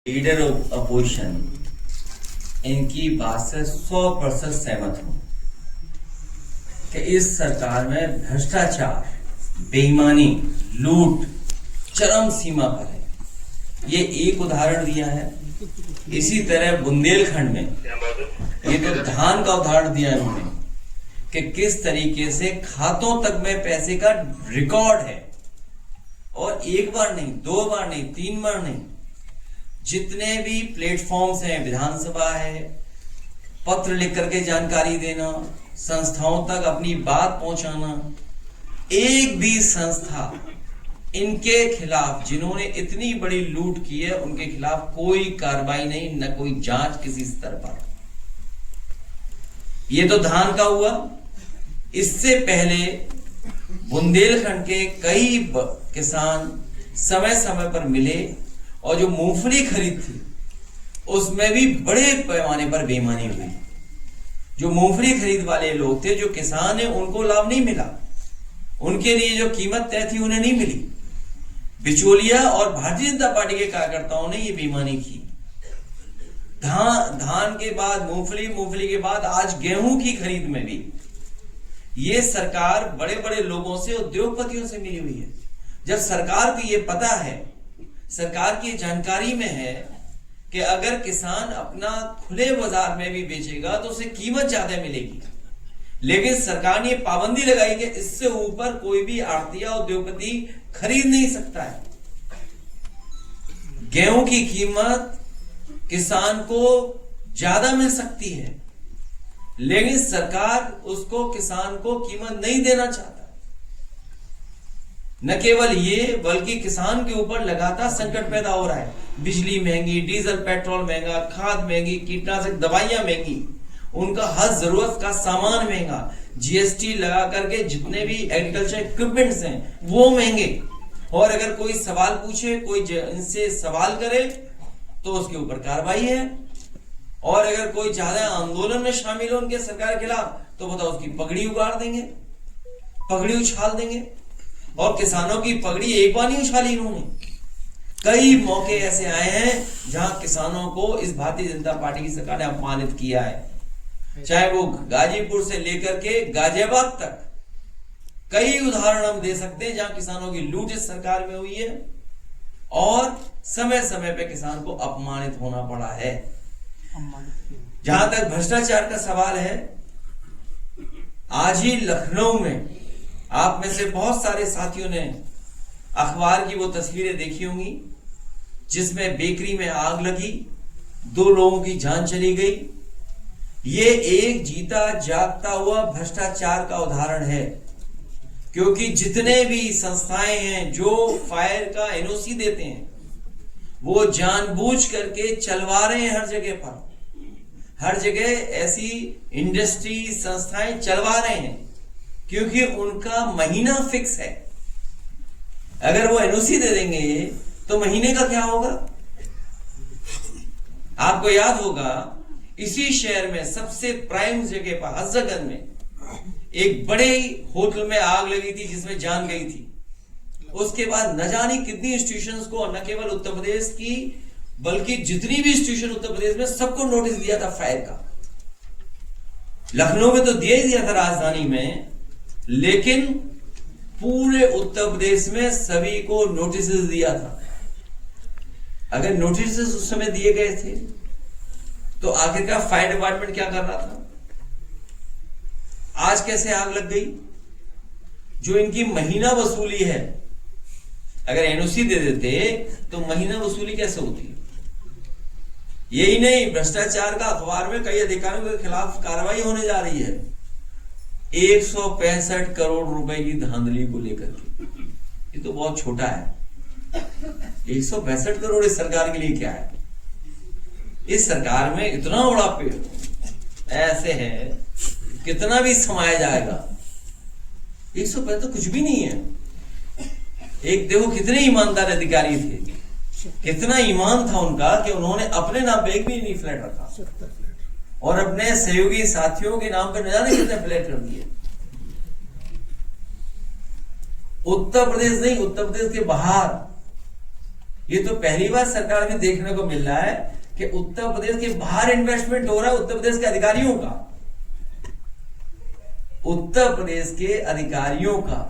Leader of opposition इनकी बात से 100% सहमत हूं कि इस सरकार में भ्रष्टाचार, बेईमानी, लूट चरम सीमा पर है। ये एक उदाहरण दिया है। इसी तरह बुंदेलखंड में ये तो धान का उदाहरण दिया है उन्होंने कि किस तरीके से खातों तक में पैसे का रिकॉर्ड है, और एक बार नहीं, दो बार नहीं, तीन बार नहीं, जितने भी प्लेटफॉर्म्स हैं, विधानसभा है, पत्र लिख करके जानकारी देना, संस्थाओं तक अपनी बात पहुंचाना, एक भी संस्था इनके खिलाफ, जिन्होंने इतनी बड़ी लूट की है, उनके खिलाफ कोई कार्रवाई नहीं, न कोई जांच किसी स्तर पर। ये तो धान का हुआ। इससे पहले बुंदेलखंड के कई किसान समय समय पर मिले और जो मूंगफली खरीद थी उसमें भी बड़े पैमाने पर बेईमानी हुई। जो मूंगफली खरीद वाले लोग थे, जो किसान है, उनको लाभ नहीं मिला, उनके लिए जो कीमत तय थी उन्हें नहीं मिली। बिचौलिया और भारतीय जनता पार्टी के कार्यकर्ताओं ने ये बेईमानी की। धान के बाद मूंगफली, मूंगफली के बाद आज गेहूं की खरीद में भी ये सरकार बड़े बड़े लोगों से, उद्योगपतियों से मिली हुई है। जब सरकार को ये पता है, सरकार की जानकारी में है कि अगर किसान अपना खुले बाजार में भी बेचेगा तो उसे कीमत ज्यादा मिलेगी, लेकिन सरकार ने पाबंदी लगाई कि इससे ऊपर कोई भी आड़तिया, उद्योगपति खरीद नहीं सकता है। गेहूं की कीमत किसान को ज्यादा मिल सकती है, लेकिन सरकार उसको, किसान को कीमत नहीं देना चाहता। न केवल ये, बल्कि किसान के ऊपर लगातार संकट पैदा हो रहा है। बिजली महंगी, डीजल पेट्रोल महंगा, खाद महंगी, कीटनाशक दवाइयां महंगी, उनका हर जरूरत का सामान महंगा, जीएसटी लगा करके जितने भी एग्रीकल्चर इक्विपमेंट्स हैं वो महंगे। और अगर कोई सवाल पूछे, कोई इनसे सवाल करे तो उसके ऊपर कार्रवाई है, और अगर कोई ज्यादा आंदोलन में शामिल हो उनके सरकार के खिलाफ तो बताओ उसकी पगड़ी उगाड़ देंगे, पगड़ी उछाल देंगे। और किसानों की पगड़ी एक बार नहीं उछाली इन्होंने, कई मौके ऐसे आए हैं जहां किसानों को इस भारतीय जनता पार्टी की सरकार ने अपमानित किया है। चाहे वो गाजीपुर से लेकर के गाजियाबाद तक कई उदाहरण हम दे सकते हैं जहां किसानों की लूट इस सरकार में हुई है और समय समय पे किसान को अपमानित होना पड़ा है। जहां तक भ्रष्टाचार का सवाल है, आज ही लखनऊ में आप में से बहुत सारे साथियों ने अखबार की वो तस्वीरें देखी होंगी जिसमें बेकरी में आग लगी, 2 लोगों की जान चली गई। ये एक जीता जागता हुआ भ्रष्टाचार का उदाहरण है, क्योंकि जितने भी संस्थाएं हैं जो फायर का एनओसी देते हैं वो जानबूझ करके चलवा रहे हैं। हर जगह पर, हर जगह ऐसी इंडस्ट्री, संस्थाएं चलवा रहे हैं क्योंकि उनका महीना फिक्स है। अगर वो एनओसी दे देंगे तो महीने का क्या होगा? आपको याद होगा, इसी शहर में सबसे प्राइम जगह पर हजरतगंज में एक बड़े होटल में आग लगी थी जिसमें जान गई थी। उसके बाद न जाने कितनी इंस्टीट्यूशंस को, न केवल उत्तर प्रदेश की बल्कि जितनी भी इंस्टीट्यूशन उत्तर प्रदेश में, सबको नोटिस दिया था फायर का। लखनऊ में तो दिया ही दिया था, राजधानी में, लेकिन पूरे उत्तर प्रदेश में सभी को नोटिस दिया था। अगर नोटिस उस समय दिए गए थे तो आखिरकार फायर डिपार्टमेंट क्या कर रहा था? आज कैसे आग लग गई? जो इनकी महीना वसूली है, अगर एनओसी दे देते तो महीना वसूली कैसे होती? यही नहीं, भ्रष्टाचार का अखबार में कई अधिकारियों के खिलाफ कार्रवाई होने जा रही है 165 करोड़ रुपए की धांधली को लेकर के। ये तो बहुत छोटा है। 165 करोड़ इस सरकार के लिए क्या है? इस सरकार में इतना बड़ा पेड़ ऐसे है, कितना भी समाया जाएगा। 165 तो कुछ भी नहीं है। एक देखो कितने ईमानदार अधिकारी थे, कितना ईमान था उनका कि उन्होंने अपने नाम पे एक भी नहीं फ्लैट रखा और अपने सहयोगी साथियों के नाम पे न जाने कितने फ्लैट कर दिए। उत्तर प्रदेश नहीं, उत्तर प्रदेश के बाहर ये तो पहली बार सरकार में देखने को मिल रहा है कि उत्तर प्रदेश के बाहर इन्वेस्टमेंट हो रहा है उत्तर प्रदेश के अधिकारियों का। उत्तर प्रदेश के अधिकारियों का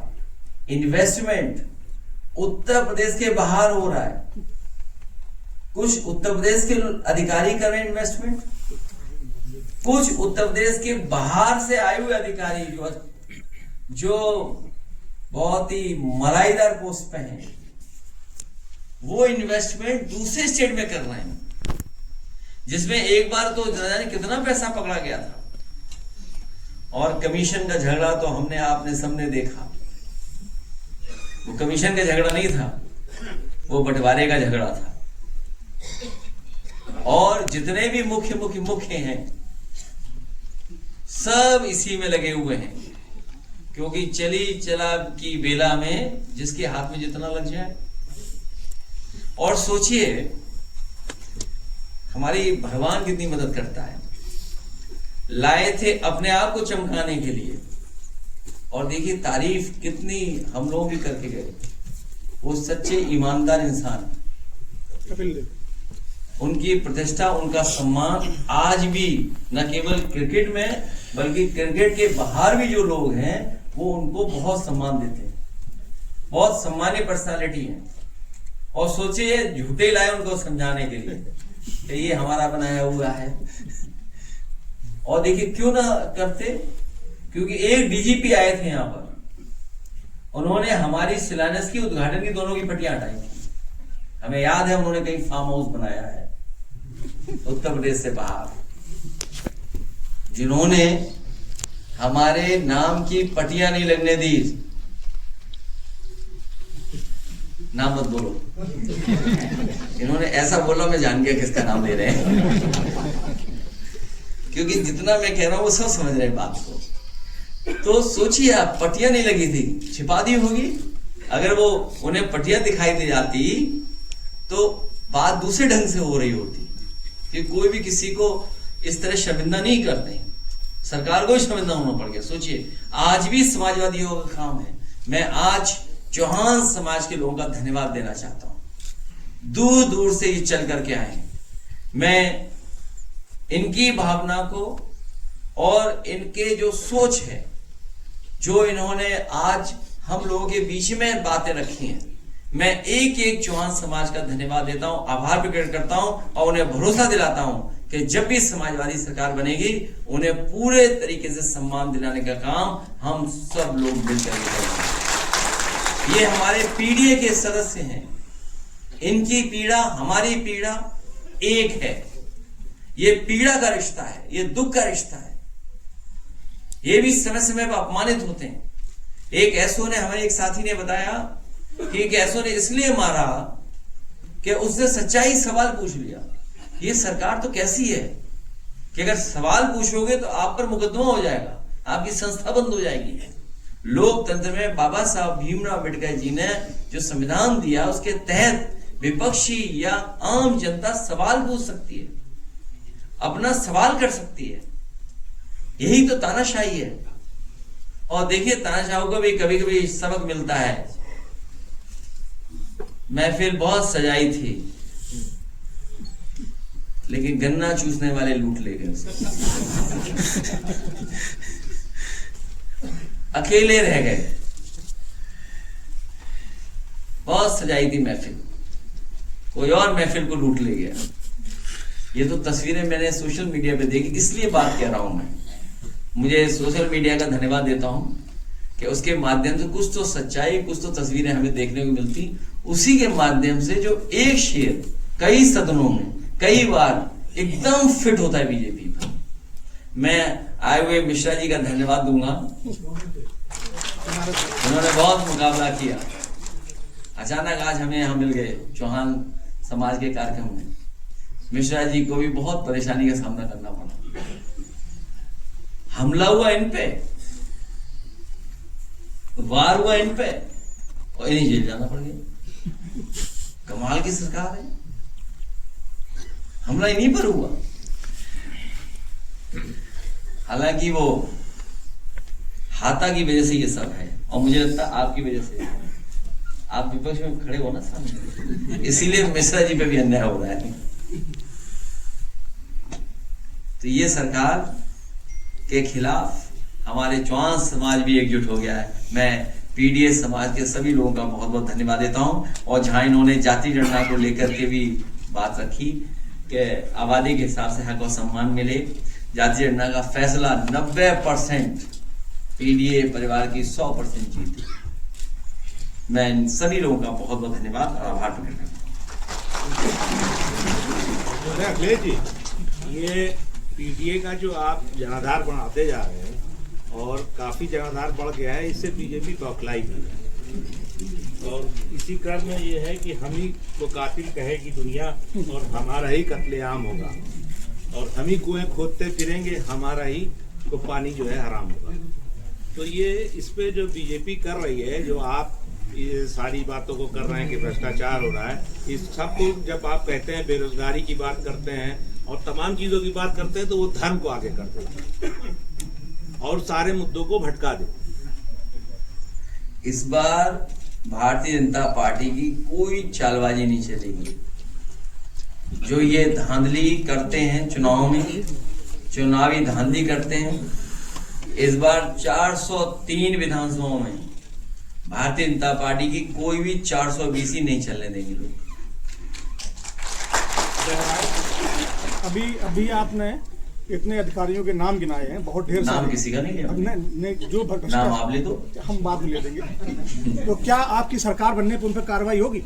इन्वेस्टमेंट उत्तर प्रदेश के बाहर हो रहा है। कुछ उत्तर प्रदेश के अधिकारी कर रहे हैं इन्वेस्टमेंट, कुछ उत्तर प्रदेश के बाहर से आए हुए अधिकारी जो बहुत ही मलाईदार पोस्ट पे हैं, वो इन्वेस्टमेंट दूसरे स्टेट में कर रहे हैं, जिसमें एक बार तो जाने कितना पैसा पकड़ा गया था। और कमीशन का झगड़ा तो हमने आपने सबने देखा। वो कमीशन का झगड़ा नहीं था, वो बंटवारे का झगड़ा था। और जितने भी मुख्य हैं सब इसी में लगे हुए हैं, क्योंकि चली चला की बेला में जिसके हाथ में जितना लग जाए। और सोचिए हमारी भगवान कितनी मदद करता है। लाए थे अपने आप को चमकाने के लिए, और देखिए तारीफ कितनी हम लोग भी करके गए। वो सच्चे ईमानदार इंसान, उनकी प्रतिष्ठा, उनका सम्मान आज भी न केवल क्रिकेट में बल्कि क्रिकेट के बाहर भी जो लोग हैं वो उनको बहुत सम्मान देते हैं। बहुत सम्मानीय पर्सनालिटी है। और सोचिए झूठे लाए उनको समझाने के लिए कि ये हमारा बनाया हुआ है। और देखिए क्यों ना करते, क्योंकि एक डीजीपी आए थे यहां पर, उन्होंने हमारी शिलान्यास की, उद्घाटन की दोनों की पट्टियां हटाई थी। हमें याद है उन्होंने कहीं फार्म हाउस बनाया है उत्तर प्रदेश से बाहर, जिन्होंने हमारे नाम की पट्टियां नहीं लगने दी। नाम मत बोलो, इन्होंने ऐसा बोला मैं जान गया किसका नाम ले रहे हैं, क्योंकि जितना मैं कह रहा हूं वो सब समझ रहे हैं बात को। तो सोचिए आप, पट्टियां नहीं लगी थी, छिपा दी होगी। अगर वो उन्हें पट्टियां दिखाई दे जाती तो बात दूसरे ढंग से हो रही होती, कि कोई भी किसी को इस तरह शर्मिंदा नहीं करते। सरकार को ही शर्मिंदा होना पड़ गया। सोचिए आज भी समाजवादियों का काम है। मैं आज चौहान समाज के लोगों का धन्यवाद देना चाहता हूं। दूर दूर से ये चल करके आए। मैं इनकी भावना को और इनके जो सोच है, जो इन्होंने आज हम लोगों के बीच में बातें रखी हैं, मैं एक एक चौहान समाज का धन्यवाद देता हूं, आभार प्रकट करता हूं और उन्हें भरोसा दिलाता हूं कि जब भी समाजवादी सरकार बनेगी उन्हें पूरे तरीके से सम्मान दिलाने का काम हम सब लोग मिलकर करेंगे। ये हमारे पीढ़ी के सदस्य हैं, इनकी पीड़ा हमारी पीड़ा एक है। ये पीड़ा का रिश्ता है, ये दुख का रिश्ता है। ये भी समय समय पर अपमानित होते हैं। एक एसओ ने, हमारे एक साथी ने बताया कि एक एसओ ने इसलिए मारा कि उसने सच्चाई सवाल पूछ लिया। ये सरकार तो कैसी है कि अगर सवाल पूछोगे तो आप पर मुकदमा हो जाएगा, आपकी संस्था बंद हो जाएगी। लोकतंत्र में बाबा साहब भीमराव अम्बेडकर जी ने जो संविधान दिया उसके तहत विपक्षी या आम जनता सवाल पूछ सकती है, अपना सवाल कर सकती है। यही तो तानाशाही है। और देखिए तानाशाहों को भी कभी कभी सबक मिलता है। महफिल बहुत सजाई थी, लेकिन गन्ना चूसने वाले लूट ले गए, अकेले रह गए। बहुत सजाई थी महफिल, कोई और महफिल को लूट ले गया। ये तो तस्वीरें मैंने सोशल मीडिया पे देखी, इसलिए बात कह रहा हूं मैं। मुझे सोशल मीडिया का धन्यवाद देता हूं कि उसके माध्यम से कुछ तो सच्चाई, कुछ तो तस्वीरें हमें देखने को मिलती। उसी के माध्यम से जो एक शेर कई सदनों में कई बार एकदम फिट होता है बीजेपी पर। मैं आए हुए मिश्रा जी का धन्यवाद दूंगा, उन्होंने बहुत मुकाबला किया। अचानक आज हमें यहाँ मिल गए चौहान समाज के कार्यक्रम में। मिश्रा जी को भी बहुत परेशानी का सामना करना पड़ा। हमला हुआ इन पे, वार हुआ इन पे, और इन्हें जेल जाना पड़ गया। कमाल की सरकार है। हमला इन्हीं पर हुआ। हालांकि वो हाथा की वजह से ये सब है, और मुझे लगता है आपकी वजह से। आप विपक्ष में खड़े हो ना सामने, इसीलिए मिश्रा जी पे भी अन्याय हो रहा है। तो ये सरकार के खिलाफ हमारे चौहान समाज भी एकजुट हो गया है। मैं पीडीएस समाज के सभी लोगों का बहुत बहुत धन्यवाद देता हूं। और जहां इन्होंने जाति गणना को लेकर के भी बात रखी कि आबादी के हिसाब से हक और सम्मान मिले, जाति गणना का फैसला 90% पीडीए परिवार की 100% जीत। मैं इन सभी लोगों का बहुत बहुत धन्यवाद और आभार प्रकट करता हूं। अखिलेश जी, ये पीडीए का जो आप जनाधार बढ़ाते जा रहे हैं और काफी जनाधार बढ़ गया है, इससे बीजेपी बौखलाई भी है। और इसी क्रम में ये है कि हम ही को कातिल कहेगी दुनिया और हमारा ही कत्लेआम होगा, और हम ही कुएं खोदते फिरेंगे, हमारा ही को पानी जो है हराम होगा। तो ये इस पे जो बीजेपी कर रही है, जो आप ये सारी बातों को कर रहे हैं कि भ्रष्टाचार हो रहा है, इस सब को जब आप कहते हैं, बेरोजगारी की बात करते हैं और तमाम चीजों की बात करते हैं, तो वो धर्म को आगे करते हैं और सारे मुद्दों को भटका देते। इस बार भारतीय जनता पार्टी की कोई चालबाजी नहीं चलेगी। जो ये धांधली करते हैं चुनाव में, चुनावी धांधली करते हैं, इस बार 403 विधानसभाओं में भारतीय जनता पार्टी की कोई भी 420 ही नहीं चलने देंगे लोग। अभी आपने इतने अधिकारियों के नाम गिनाए हैं, बहुत ढेर नाम किसी का नहीं लिया। जो नाम आप ले दो, हम बाद में ले देंगे। तो क्या आपकी सरकार बनने पर उन पर कार्रवाई होगी?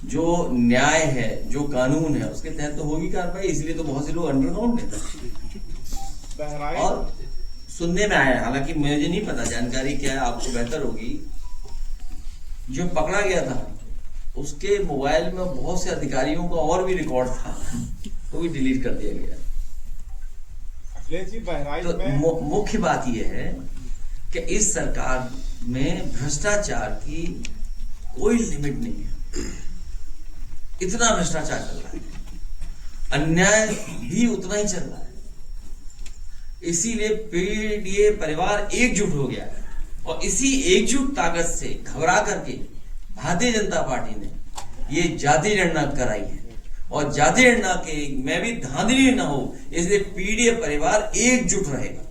जो न्याय है, जो कानून है, उसके तहत तो होगी कार्रवाई। इसलिए तो बहुत से लोग अंडरग्राउंड है। और सुनने में आया, हालांकि मुझे नहीं पता जानकारी क्या है, आपको बेहतर होगी, जो पकड़ा गया था उसके मोबाइल में बहुत से अधिकारियों का और भी रिकॉर्ड था, तो भी डिलीट कर दिया गया। तो मुख्य बात यह है कि इस सरकार में भ्रष्टाचार की कोई लिमिट नहीं है। इतना भ्रष्टाचार चल रहा है, अन्याय भी उतना ही चल रहा है। इसीलिए पीडीए परिवार एकजुट हो गया है और इसी एकजुट ताकत से घबरा करके भारतीय जनता पार्टी ने ये जाति गणना कराई है। और जाति गणना के में भी धांधली न हो, इसलिए पीडीए परिवार एकजुट रहेगा।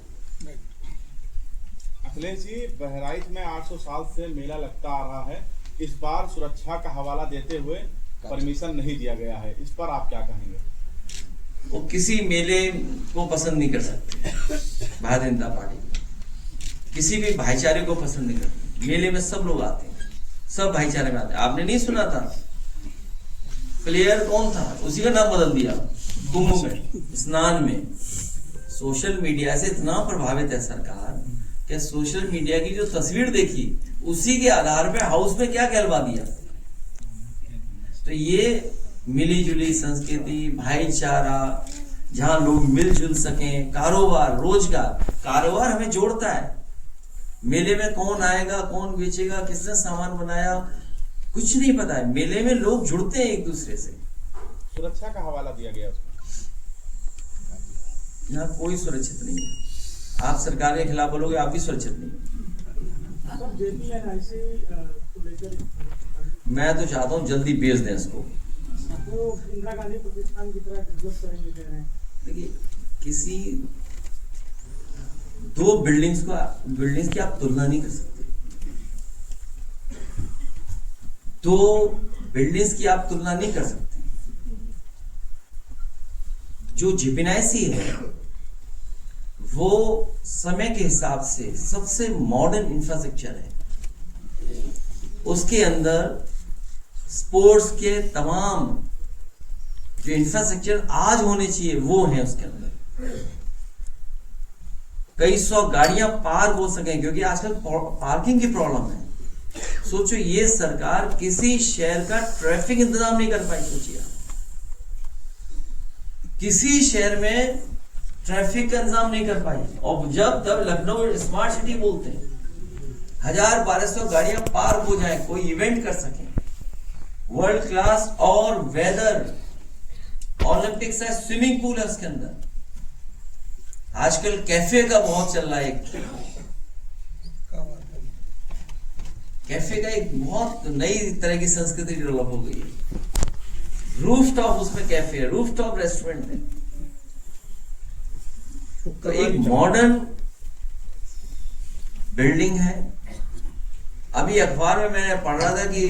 अखिलेश जी, बहराइच में 800 साल से मेला लगता आ रहा है, इस बार सुरक्षा का हवाला देते हुए परमिशन नहीं दिया गया है, इस पर आप क्या कहेंगे? वो किसी मेले को पसंद नहीं कर सकते। भारतीय जनता पार्टी किसी भी भाईचारे को पसंद नहीं करती। मेले में सब लोग आते हैं, सब भाईचारे में आते हैं। आपने नहीं सुना था प्लेयर कौन था, उसी का नाम बदल दिया कुंभ में, स्नान में। सोशल मीडिया से इतना प्रभावित है सरकार कि सोशल मीडिया की जो तस्वीर देखी उसी के आधार पे हाउस में क्या कहलवा दिया। तो ये मिली जुली संस्कृति, भाईचारा, जहां लोग मिलजुल सकें, कारोबार, रोजगार, कारोबार हमें जोड़ता है। मेले में कौन आएगा, कौन बेचेगा, किसने सामान बनाया, कुछ नहीं पता है। मेले में लोग जुड़ते हैं एक दूसरे से। सुरक्षा का हवाला दिया गया उसमें। यहाँ कोई सुरक्षित नहीं है। आप सरकार के खिलाफ बोलोगे, आप भी सुरक्षित नहीं है। मैं तो चाहता हूँ जल्दी बेच दें इसको। इंदिरा गांधी प्रतिष्ठान की तरह डेवलप करेंगे कह रहे हैं। देखिए, किसी दो बिल्डिंग्स की आप तुलना नहीं कर सकते। दो बिल्डिंग्स की आप तुलना नहीं कर सकते। जो जीपीएनआईसी है वो समय के हिसाब से सबसे मॉडर्न इंफ्रास्ट्रक्चर है। उसके अंदर स्पोर्ट्स के तमाम जो इंफ्रास्ट्रक्चर आज होने चाहिए वो है उसके अंदर। कई 100 गाड़ियां पार्क हो सके, क्योंकि आजकल पार्किंग की प्रॉब्लम है। सोचो, ये सरकार किसी शहर का ट्रैफिक इंतजाम नहीं कर पाई। सोचिए, किसी शहर में ट्रैफिक का इंतजाम नहीं कर पाई। और जब तब लखनऊ स्मार्ट सिटी बोलते हैं, 1000-1200 गाड़ियां पार्क हो जाए, कोई इवेंट कर सके, वर्ल्ड क्लास और वेदर, ओलंपिक्स है, स्विमिंग पूल है उसके अंदर। आजकल कैफे का बहुत चल रहा है। कैफे का एक बहुत नई तरह की संस्कृति डेवलप हो गई है। रूफटॉप उसमें कैफे है, रूफटॉप रेस्टोरेंट है। तो एक मॉडर्न बिल्डिंग है। अभी अखबार में मैंने पढ़ रहा था कि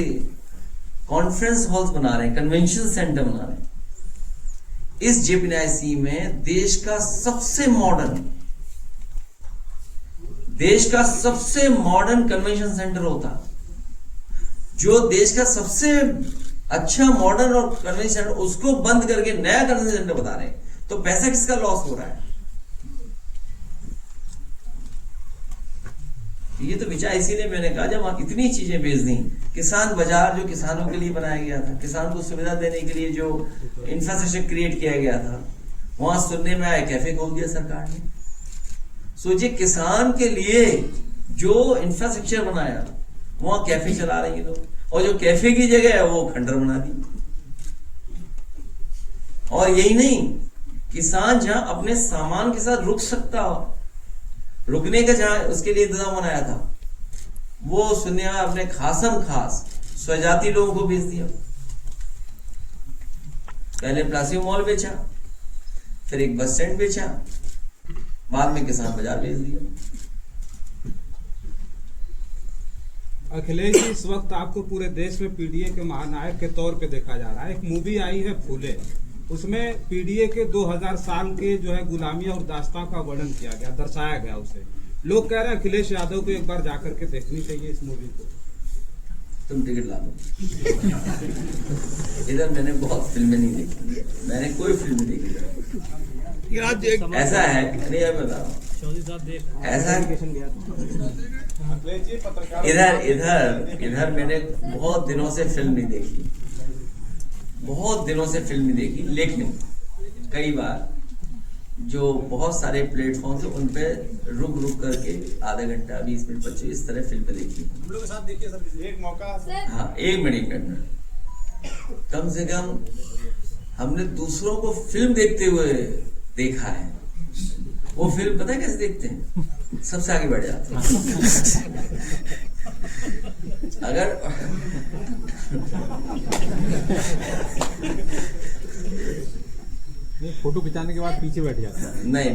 कॉन्फ्रेंस हॉल्स बना रहे हैं, कन्वेंशन सेंटर बना रहे हैं। इस जेपीएनआईसी में देश का सबसे मॉडर्न कन्वेंशन सेंटर होता। जो देश का सबसे अच्छा मॉडर्न और कन्वेंशन सेंटर, उसको बंद करके नया कन्वेंशन सेंटर बता रहे हैं। तो पैसा किसका लॉस हो रहा है? ये तो विचार, इसीलिए मैंने कहा जब आप इतनी चीजें बेच दी, किसान बाजार जो किसानों के लिए बनाया गया था, किसान को सुविधा देने के लिए जो इंफ्रास्ट्रक्चर क्रिएट किया गया था, वहां सुनने में आया कैफे खोल दिया सरकार ने। सोचिए, किसान के लिए जो इंफ्रास्ट्रक्चर बनाया वहां कैफे चला रहे हैं लोग, और जो कैफे की जगह है वो खंडर बना दी। और यही नहीं, किसान जहां अपने सामान के साथ रुक सकता हो, रुकने का जहां उसके लिए इंतजाम बनाया था, वो सुनने में अपने खास स्वजाति लोगों को बेच दिया। पहले प्लासियो मॉल बेचा, फिर एक बस स्टैंड बेचा, बाद में किसान बाजार बेच दिया। अखिलेश जी, इस वक्त आपको पूरे देश में पीडीए के महानायक के तौर पे देखा जा रहा है। एक मूवी आई है फूले, उसमें पीडीए के 2000 साल के जो है गुलामी और दास्तां का वर्णन किया गया, दर्शाया गया उसे। लोग कह रहे हैं अखिलेश यादव को एक बार जाकर के देखनी चाहिए इस मूवी को। तुम टिकट ला लो। इधर मैंने बहुत फिल्में नहीं देखी, मैंने कोई फिल्म नहीं देखी। ऐसा है, नहीं मैं बता रहा हूँ, ऐसा इधर मैंने बहुत दिनों से फिल्म नहीं देखी, लेकिन कई बार जो बहुत सारे प्लेटफॉर्म थे उन पे रुक करके आधा घंटा 20 मिनट 25 इस तरह फिल्में देखी। हम लोग के साथ देखिए सर, एक मौका। हाँ, एक मिनट कम से कम हमने दूसरों को फिल्म देखते हुए देखा है। वो फिल्म पता है कैसे देखते हैं? सबसे आगे बढ़ जाते हैं। अगर फोटो खिंचाने के बाद पीछे बैठ जाता है। नहीं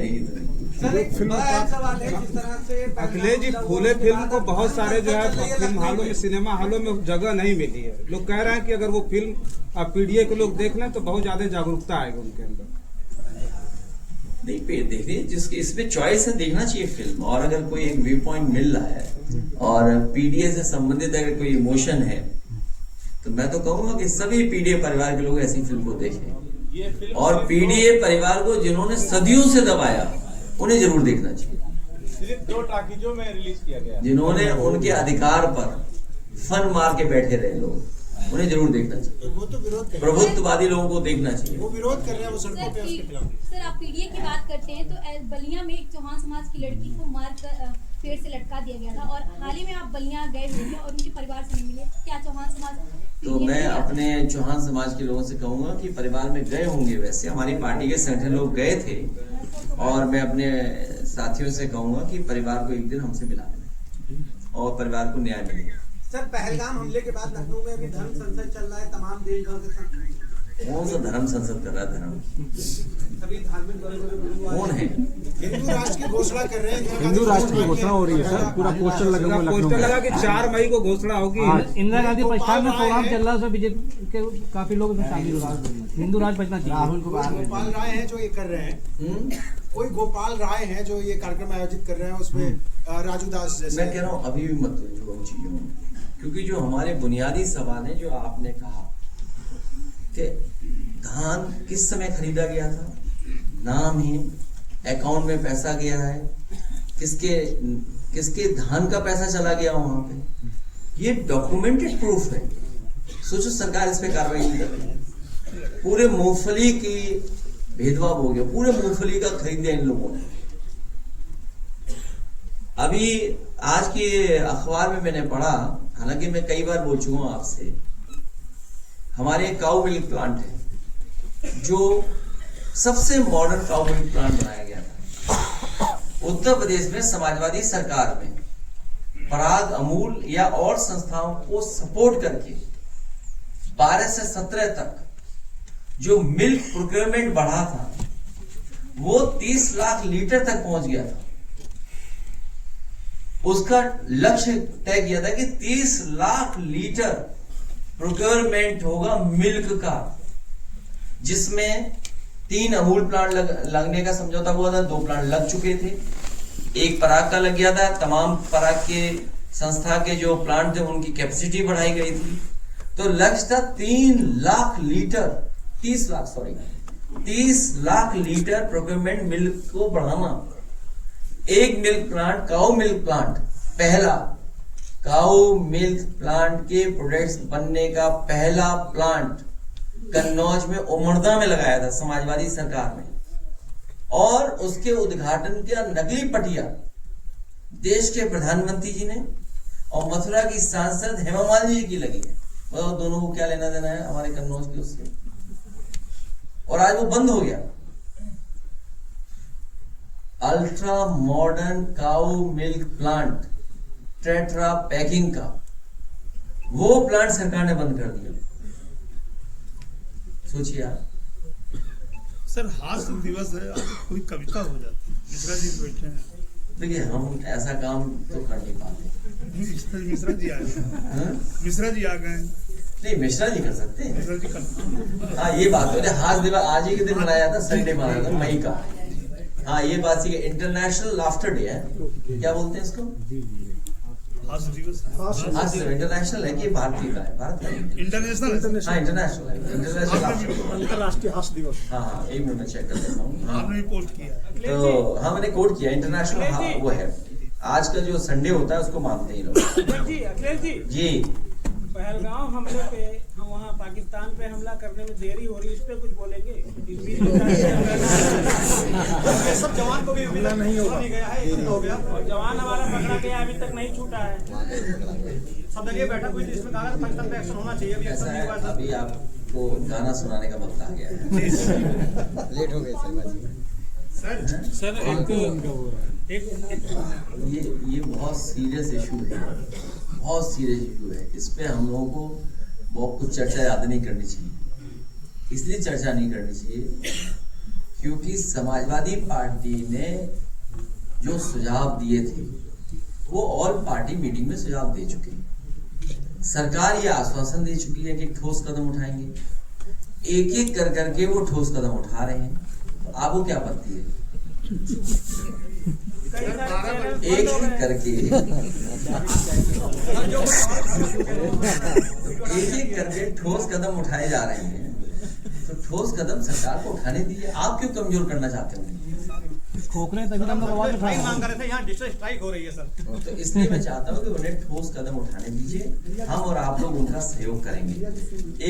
अखिलेश जी, फूले फिल्म को बहुत सारे जो है फिल्म हॉलों में, सिनेमा हॉलों में जगह नहीं मिली है। लोग कह रहे हैं कि अगर वो फिल्म पीडीए के लोग देख लें तो बहुत ज्यादा जागरूकता आएगी उनके अंदर। नहीं, देखिए जिसके इसमें चॉइस है, देखना चाहिए फिल्म। और अगर कोई एक व्यू पॉइंट मिल रहा है और पीडीए से संबंधित अगर कोई इमोशन है, तो मैं तो कहूंगा कि सभी पीडीए परिवार के लोग ऐसी फिल्म को देखें। और पीडीए परिवार को जिन्होंने सदियों से दबाया, उन्हें जरूर देखना चाहिए। सिर्फ 2 टाकीजों में रिलीज किया गया, जिन्होंने उनके अधिकार पर फन मार के बैठे रहे लोग, उन्हें जरूर देखना चाहिए। वो तो विरोध कर, प्रभुत्ववादी लोगों को देखना चाहिए। वो विरोध कर रहे हैं, वो सड़कों पे उसके खिलाफ। सर, आप पीडीए की बात करते हैं तो बलिया में एक चौहान समाज की लड़की को मार कर पेड़ से लटका दिया गया था, और हाल ही में आप बलिया गए हुए थे और उनके परिवार से नहीं मिले। क्या चौहान समाज तो मैं अपने चौहान समाज के लोगों से कहूंगा कि परिवार में गए होंगे, वैसे हमारी पार्टी के संगठन लोग गए थे, और मैं अपने साथियों से कहूंगा कि परिवार को एक दिन हमसे मिला दें और परिवार को न्याय मिलेगा। सर, पहलगाम हमले के बाद लखनऊ में अभी धर्म संसद चल रहा है, तमाम देश भर के कौन सा धर्म संसद कर रहा है? धर्म सभी धार्मिक कौन है? हिंदू राष्ट्र की घोषणा कर रहे हैं। हिंदू राष्ट्र की घोषणा हो रही है सर, पूरा पोस्टर लगा हुआ, पोस्टर लगा कि 4 मई को घोषणा होगी। इंदिरा गांधी प्रस्थान में प्रोग्राम चल रहा है, उसमें बीजेपी के काफी लोग शामिल हो रहे हैं। हिंदू राज बचना चाहिए। राहुल गोपाल राय हैं जो ये कर रहे हैं, कोई गोपाल राय हैं जो ये कार्यक्रम आयोजित कर रहे हैं, उसमें राजू दास जैसे। मैं कह रहा हूँ अभी भी मत जुड़ो उन चीजों में, क्योंकि जो हमारे बुनियादी सवाल है, जो आपने कहा कि धान किस समय खरीदा गया था, नाम है, अकाउंट में पैसा गया है, किसके धान का पैसा चला गया वहां पे, ये डॉक्यूमेंटेड प्रूफ है। सोचो सरकार इस पे कार्रवाई नहीं कर रही है। पूरे मूंगफली की भेदभाव हो गया, पूरे मूंगफली का खरीद लिया इन लोगों ने। अभी आज के अखबार में मैंने पढ़ा, हालांकि मैं कई बार बोल चुका हूं आपसे, हमारे एक काऊ मिल्क प्लांट है जो सबसे मॉडर्न काऊ मिल्क प्लांट बनाया गया था उत्तर प्रदेश में समाजवादी सरकार में, पराग, अमूल या और संस्थाओं को सपोर्ट करके 12 से 17 तक जो मिल्क प्रोक्योरमेंट बढ़ा था वो 30 लाख लीटर तक पहुंच गया था। उसका लक्ष्य तय किया था कि 30 लाख लीटर प्रोक्योरमेंट होगा मिल्क का, जिसमें 3 अमूल प्लांट लगने का समझौता हुआ था, 2 प्लांट लग चुके थे, 1 पराग का लग गया था। तमाम पराग के संस्था के जो प्लांट थे उनकी कैपेसिटी बढ़ाई गई थी। तो लक्ष्य था 30 लाख लीटर प्रोक्योरमेंट मिल्क को बढ़ाना। एक मिल्क प्लांट, काऊ मिल्क प्लांट, पहला काऊ मिल्क प्लांट के प्रोडक्ट्स बनने का पहला प्लांट कन्नौज में उमरदा में लगाया था समाजवादी सरकार ने, और उसके उद्घाटन का नकली पटिया देश के प्रधानमंत्री जी ने और मथुरा की सांसद हेमा मालिनी जी की लगी है। बताओ दोनों को क्या लेना देना है हमारे कन्नौज के उससे। और आज वो बंद हो गया। अल्ट्रा मॉडर्न काऊ मिल्क प्लांट टेट्रा पैकिंग का, वो प्लांट सरकार ने बंद कर दिया। सोचिए आप। सर हास्य दिवस है, कोई कविता हो जाती। मिश्रा जी बैठे हैं। देखिए हम ऐसा काम तो कर नहीं पाते। मिश्रा जी आ गए। मिश्रा जी आ गए। नहीं, मिश्रा जी कर सकते हैं। मिश्रा जी कर। हाँ ये बात है, हास्य दिवस आज ही के दिन मनाया था, संडे मनाया था मई का। हाँ ये बात ही, इंटरनेशनल लाफ्टर डे है, क्या बोलते हैं इसको? हास्य दिवस। हास्य इंटरनेशनल है कि भारतीय का है? भारत का इंटरनेशनल। हाँ इंटरनेशनल है, इंटरनेशनल अंतरराष्ट्रीय हास्य दिवस। हाँ एक मिनट में चेक कर लेता हूँ। हाँ आपने रिपोर्ट किया। तो हाँ मैंने कोट किया इंटरनेशनल। हाँ वो है, आज का जो संडे होता है उसको मानते हैं लोग। अखिलेश जी पहलगांव हमले पे, हम वहाँ पाकिस्तान पे हमला करने में देरी हो रही है, इस पे कुछ बोलेंगे? सब जवान को भी मिला नहीं गया है, हो गया और जवान हमारा पकड़ा गया, अभी तक नहीं छूटा है। सब जगह बैठा कोई इसमें कहा पाकिस्तान पे एक्शन होना चाहिए। ऐसा है, अभी आपको गाना सुनाने का वक्त आ गया है। लेट हो गए सर ये बहुत सीरियस इशू है, बहुत सीरियस इशू है। इस पे हम लोगों को बहुत कुछ चर्चा ज़्यादा नहीं करनी चाहिए। इसलिए चर्चा नहीं करनी चाहिए क्योंकि समाजवादी पार्टी ने जो सुझाव दिए थे वो ऑल पार्टी मीटिंग में सुझाव दे चुके हैं। सरकार ये आश्वासन दे चुकी है कि ठोस कदम उठाएंगे। एक एक कर करके वो ठोस कदम उठा रहे हैं। तो आपको क्या आपत्ति है? एक एक करके ठोस कदम उठाए जा रहे हैं। तो ठोस कदम सरकार को उठाने दीजिए। आप क्यों कमजोर करना चाहते हैं? ठोकने तभी तो हम लोग आवाज उठा रहे हैं। मांग रहे थे, यहाँ डिस्ट्रिक्ट स्ट्राइक हो रही है सर। तो इसलिए मैं चाहता हूँ कि उन्हें ठोस कदम उठाने दीजिए। हम और आप लोग उनका सहयोग करेंगे।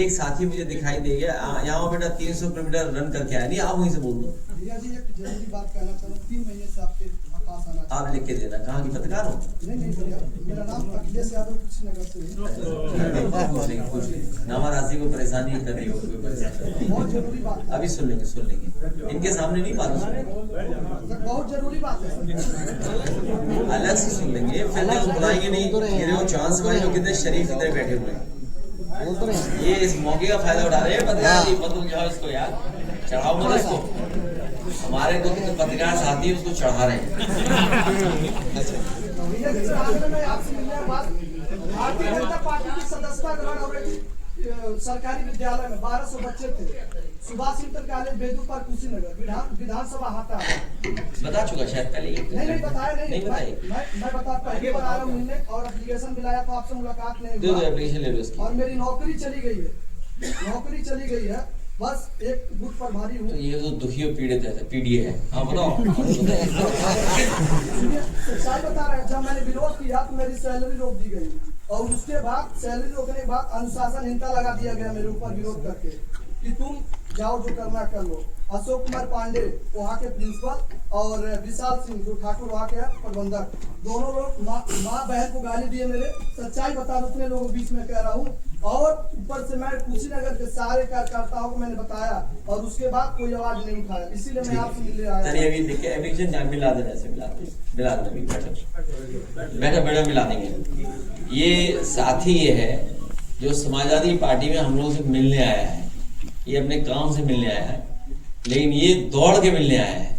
एक साथी मुझे दिखाई देगा, यहाँ बेटा 300 किलोमीटर रन करके आया, नहीं आप वहीं से बोल दो। भैया जी एक जरूरी बात कहना चाहूँ, 3 महीने से आपके पास आना। आप लिख के देना, कहाँ की पत्रकार हो? नहीं भैया, मेरा नाम अखिलेश यादव कुशीनगर से है। कुछ नहीं, नामा राशि को परेशानी कर रही हो, कोई परेशानी बहुत जरूरी बात है। अभी सुन लेंगे। इनके सामने नहीं बात सुनेंगे, बहुत जरूरी बात है। अलग से सुन लेंगे, फिर तो बुलाएंगे नहीं। ये देखो चांस भाई जो कितने शरीफ इधर बैठे हुए हैं, ये इस मौके का फायदा उठा रहे हैं। पत्रकार जी बदल जाओ इसको यार, चढ़ाओ मत इसको। हमारे दो कितने पत्रकार साथी है उसको चढ़ा रहे हैं। भारतीय जनता पार्टी की सदस्यता ग्रहण हो रही थी सरकारी विद्यालय में। 1200 बच्चे थे। सुभाष इंटर कॉलेज बेदूपुर कुशीनगर, विधानसभा हाता। बता चुका शायद पहले। नहीं बताया नहीं बताइए। मैं बता पहली बार आया हूँ और एप्लीकेशन मिलाया तो आपसे मुलाकात नहीं दे दो हुआ। एप्लीकेशन ले लो इसकी। और मेरी नौकरी चली गई है। बस एक बूथ पर भारी हूँ। तो ये तो दुखी और पीड़ित है, पीडीए है। हाँ बताओ। सच्चाई बता रहे हैं, जब मैंने विरोध किया तो मेरी सैलरी रोक दी गई और उसके बाद सैलरी रोकने के बाद अनुशासनहीनता लगा दिया गया मेरे ऊपर विरोध करके कि तुम जाओ जो करना कर लो। अशोक कुमार पांडे वहाँ के प्रिंसिपल और विशाल सिंह जो ठाकुर वहाँ के प्रबंधक, दोनों लोग माँ बहन को गाली दिए मेरे। सच्चाई बता दो, उतने लोगों के बीच में कह रहा हूँ और ऊपर से मैं कुशीनगर के सारे कार्यकर्ताओं को मैंने बताया और उसके बाद कोई आवाज नहीं उठाया, इसीलिए मैं आपसे मिलने आया। चलिए अभी देखिए एविक्शन टाइम मिला देना, ऐसे मिला देना अभी बैठो मिला देंगे। ये साथी ये है जो समाजवादी पार्टी में हम लोगों से मिलने आया है, ये अपने काम से मिलने आया है, लेकिन ये दौड़ के मिलने आया है।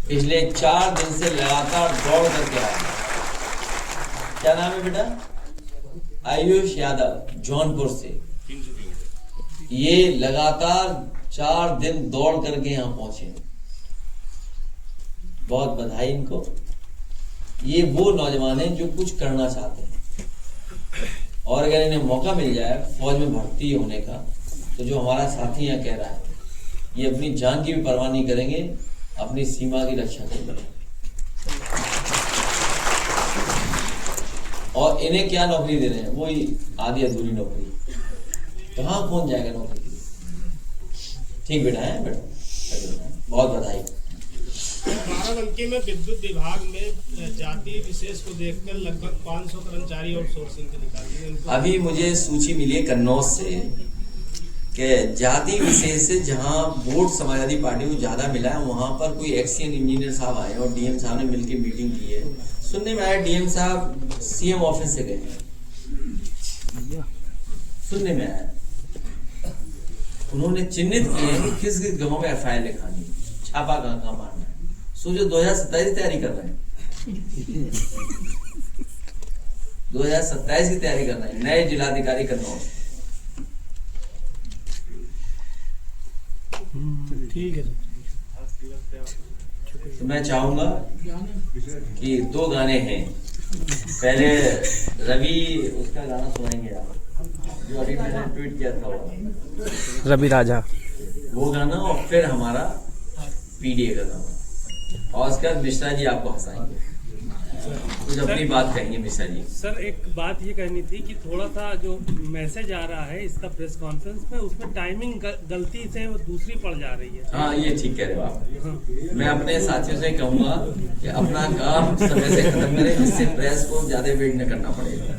पिछले 4 दिन से लगातार दौड़ करके आया है। क्या नाम है बेटा? आयुष यादव, जौनपुर से। ये लगातार 4 दिन दौड़ करके यहाँ पहुंचे, बहुत बधाई इनको। ये वो नौजवान हैं जो कुछ करना चाहते हैं और अगर इन्हें मौका मिल जाए फौज में भर्ती होने का, तो जो हमारा साथी यहाँ कह रहा है, ये अपनी जान की भी परवाह नहीं करेंगे, अपनी सीमा की रक्षा करेंगे। और इन्हें क्या नौकरी दे रहे हैं? वही आधी अधूरी नौकरी, कहाँ कौन जाएगा नौकरी के लिए? ठीक बेटा है बेटा, बहुत बधाई। बाराबंकी में विद्युत विभाग में जाति विशेष को देखकर लगभग 500 कर्मचारी आउटसोर्सिंग के निकाल दिए। अभी मुझे सूची मिली है कन्नौज से कि जाति विशेष से जहाँ वोट समाजवादी पार्टी को ज्यादा मिला है, वहां पर कोई एक्सीएन इंजीनियर साहब आए और डीएम साहब ने मिलकर मीटिंग की है। सुनने में आया डीएम साहब सीएम ऑफिस से गए, सुनने में आया। उन्होंने चिन्हित किए कि किस किस गाँव में एफआईआर लिखानी, छापा कहाँ मारना है। सोचो 2027 की तैयारी कर रहे हैं, 2027 की तैयारी करना है। नए जिलाधिकारी कन्नौज। ठीक है। तो मैं चाहूंगा कि 2 गाने हैं, पहले रवि उसका गाना सुनाएंगे आप, जो अभी मैंने ट्वीट किया था, रवि राजा, वो गाना, और फिर हमारा पीडीए का गाना, और उसके बाद मिश्रा जी आपको हंसाएंगे, कुछ अपनी बात कहेंगे मिश्रा जी। सर एक बात ये कहनी थी कि थोड़ा सा जो मैसेज आ रहा है इसका प्रेस कॉन्फ्रेंस में, उसमें टाइमिंग गलती से वो दूसरी पड़ जा रही है। हाँ ये ठीक कह रहे हो आप। मैं अपने साथियों से कहूंगा कि अपना काम समय से खत्म करें, जिससे प्रेस को ज्यादा वेट न करना पड़ेगा।